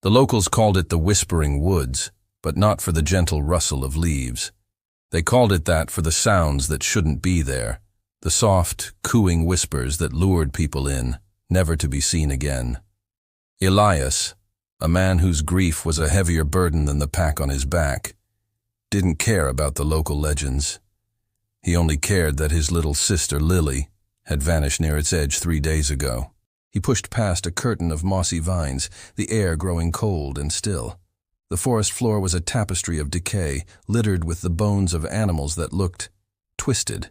The locals called it the Whispering Woods, but not for the gentle rustle of leaves. They called it that for the sounds that shouldn't be there, the soft, cooing whispers that lured people in, never to be seen again. Elias, a man whose grief was a heavier burden than the pack on his back, didn't care about the local legends. He only cared that his little sister, Lily, had vanished near its edge 3 days ago. He pushed past a curtain of mossy vines, the air growing cold and still. The forest floor was a tapestry of decay, littered with the bones of animals that looked twisted.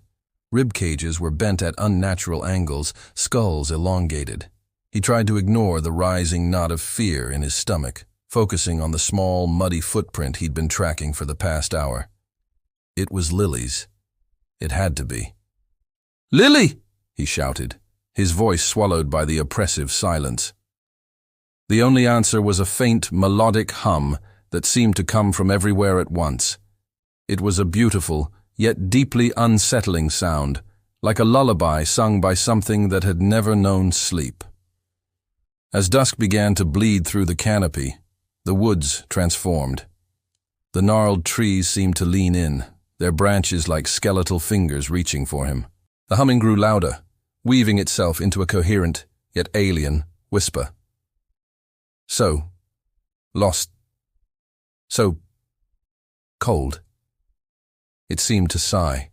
Rib cages were bent at unnatural angles, skulls elongated. He tried to ignore the rising knot of fear in his stomach, focusing on the small, muddy footprint he'd been tracking for the past hour. It was Lily's. It had to be. "Lily!" he shouted, his voice swallowed by the oppressive silence. The only answer was a faint, melodic hum that seemed to come from everywhere at once. It was a beautiful, yet deeply unsettling sound, like a lullaby sung by something that had never known sleep. As dusk began to bleed through the canopy, the woods transformed. The gnarled trees seemed to lean in, their branches like skeletal fingers reaching for him. The humming grew louder, weaving itself into a coherent, yet alien, whisper. So lost, so cold. It seemed to sigh.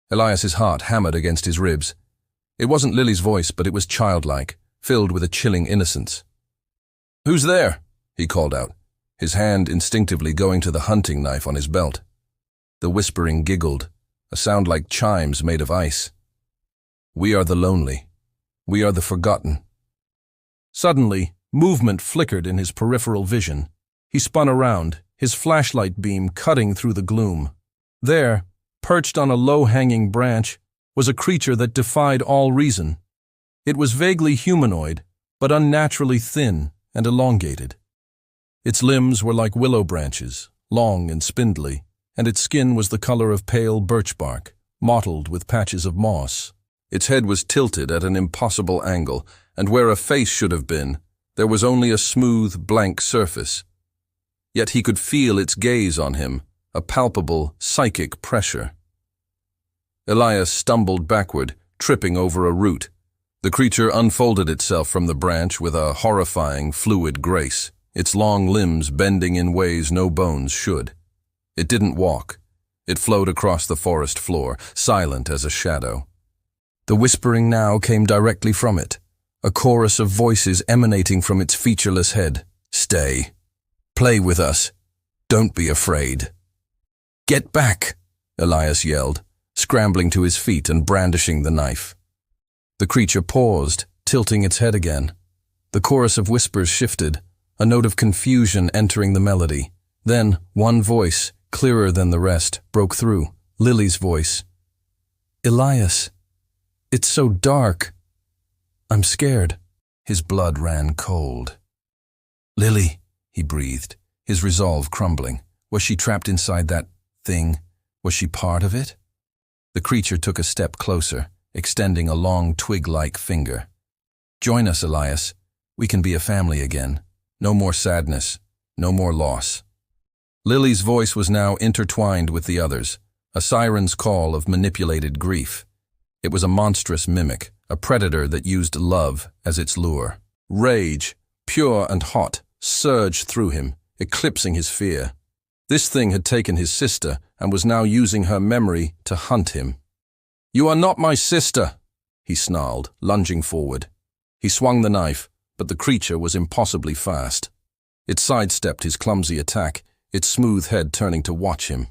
Elias's heart hammered against his ribs. It wasn't Lily's voice, but it was childlike, filled with a chilling innocence. "Who's there?" he called out, his hand instinctively going to the hunting knife on his belt. The whispering giggled, a sound like chimes made of ice. "We are the lonely. We are the forgotten." Suddenly, movement flickered in his peripheral vision. He spun around, his flashlight beam cutting through the gloom. There, perched on a low-hanging branch, was a creature that defied all reason. It was vaguely humanoid, but unnaturally thin and elongated. Its limbs were like willow branches, long and spindly, and its skin was the color of pale birch bark, mottled with patches of moss. Its head was tilted at an impossible angle, and where a face should have been, there was only a smooth, blank surface. Yet he could feel its gaze on him, a palpable, psychic pressure. Elias stumbled backward, tripping over a root. The creature unfolded itself from the branch with a horrifying, fluid grace, its long limbs bending in ways no bones should. It didn't walk. It flowed across the forest floor, silent as a shadow. The whispering now came directly from it, a chorus of voices emanating from its featureless head. "Stay. Play with us. Don't be afraid." "Get back!" Elias yelled, scrambling to his feet and brandishing the knife. The creature paused, tilting its head again. The chorus of whispers shifted, a note of confusion entering the melody. Then, one voice, clearer than the rest, broke through, Lily's voice. "Elias, it's so dark. I'm scared." His blood ran cold. "Lily," he breathed, his resolve crumbling. Was she trapped inside that thing? Was she part of it? The creature took a step closer, extending a long twig-like finger. "Join us, Elias. We can be a family again. No more sadness, no more loss." Lily's voice was now intertwined with the others, a siren's call of manipulated grief. It was a monstrous mimic, a predator that used love as its lure. Rage, pure and hot, surged through him, eclipsing his fear. This thing had taken his sister and was now using her memory to hunt him. "You are not my sister," he snarled, lunging forward. He swung the knife, but the creature was impossibly fast. It sidestepped his clumsy attack, its smooth head turning to watch him.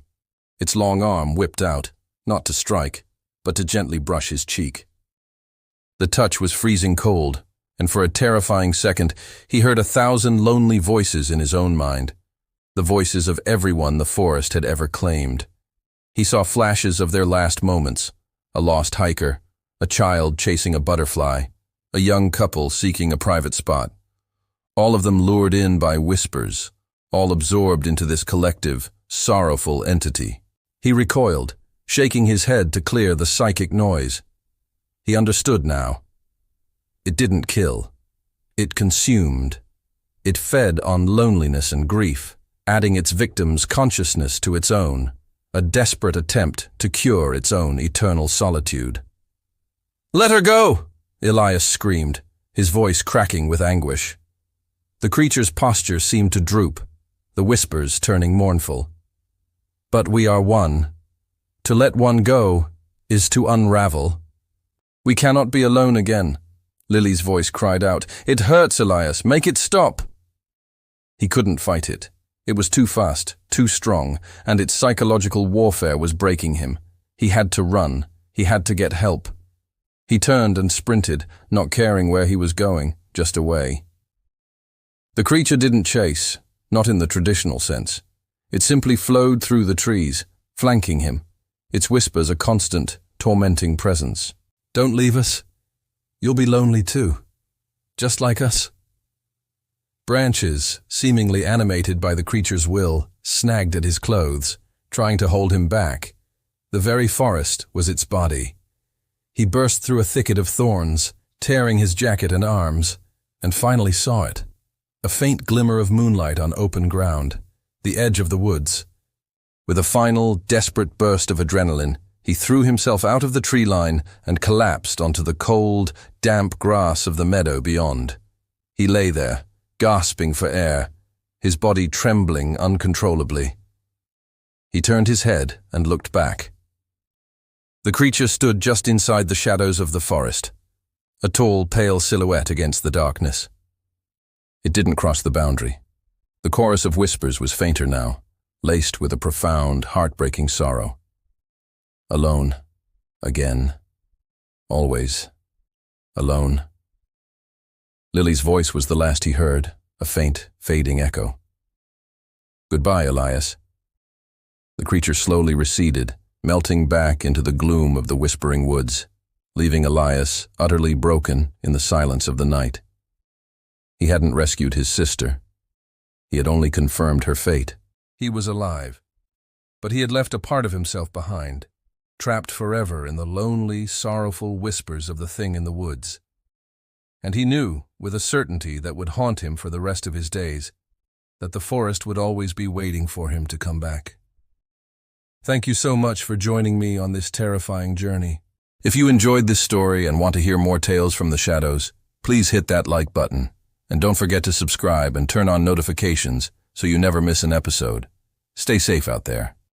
Its long arm whipped out, not to strike, but to gently brush his cheek. The touch was freezing cold, and for a terrifying second, he heard 1,000 lonely voices in his own mind, the voices of everyone the forest had ever claimed. He saw flashes of their last moments, a lost hiker, a child chasing a butterfly, a young couple seeking a private spot. All of them lured in by whispers, all absorbed into this collective, sorrowful entity. He recoiled, shaking his head to clear the psychic noise. He understood now. It didn't kill. It consumed. It fed on loneliness and grief, adding its victim's consciousness to its own, a desperate attempt to cure its own eternal solitude. "Let her go!" Elias screamed, his voice cracking with anguish. The creature's posture seemed to droop, the whispers turning mournful. "But we are one. To let one go is to unravel." "We cannot be alone again," Lily's voice cried out. "It hurts, Elias. Make it stop." He couldn't fight it. It was too fast, too strong, and its psychological warfare was breaking him. He had to run. He had to get help. He turned and sprinted, not caring where he was going, just away. The creature didn't chase, not in the traditional sense. It simply flowed through the trees, flanking him, its whispers a constant, tormenting presence. "Don't leave us. You'll be lonely too, just like us." Branches, seemingly animated by the creature's will, snagged at his clothes, trying to hold him back. The very forest was its body. He burst through a thicket of thorns, tearing his jacket and arms, and finally saw it. A faint glimmer of moonlight on open ground, the edge of the woods. With a final, desperate burst of adrenaline, he threw himself out of the tree line and collapsed onto the cold, damp grass of the meadow beyond. He lay there, gasping for air, his body trembling uncontrollably. He turned his head and looked back. The creature stood just inside the shadows of the forest, a tall, pale silhouette against the darkness. It didn't cross the boundary. The chorus of whispers was fainter now, laced with a profound, heartbreaking sorrow. Alone. Again. Always. Alone. Lily's voice was the last he heard, a faint, fading echo. "Goodbye, Elias." The creature slowly receded, melting back into the gloom of the whispering woods, leaving Elias utterly broken in the silence of the night. He hadn't rescued his sister. He had only confirmed her fate. He was alive, but he had left a part of himself behind, trapped forever in the lonely, sorrowful whispers of the thing in the woods. And he knew, with a certainty that would haunt him for the rest of his days, that the forest would always be waiting for him to come back. Thank you so much for joining me on this terrifying journey. If you enjoyed this story and want to hear more tales from the shadows, please hit that like button. And don't forget to subscribe and turn on notifications so you never miss an episode. Stay safe out there.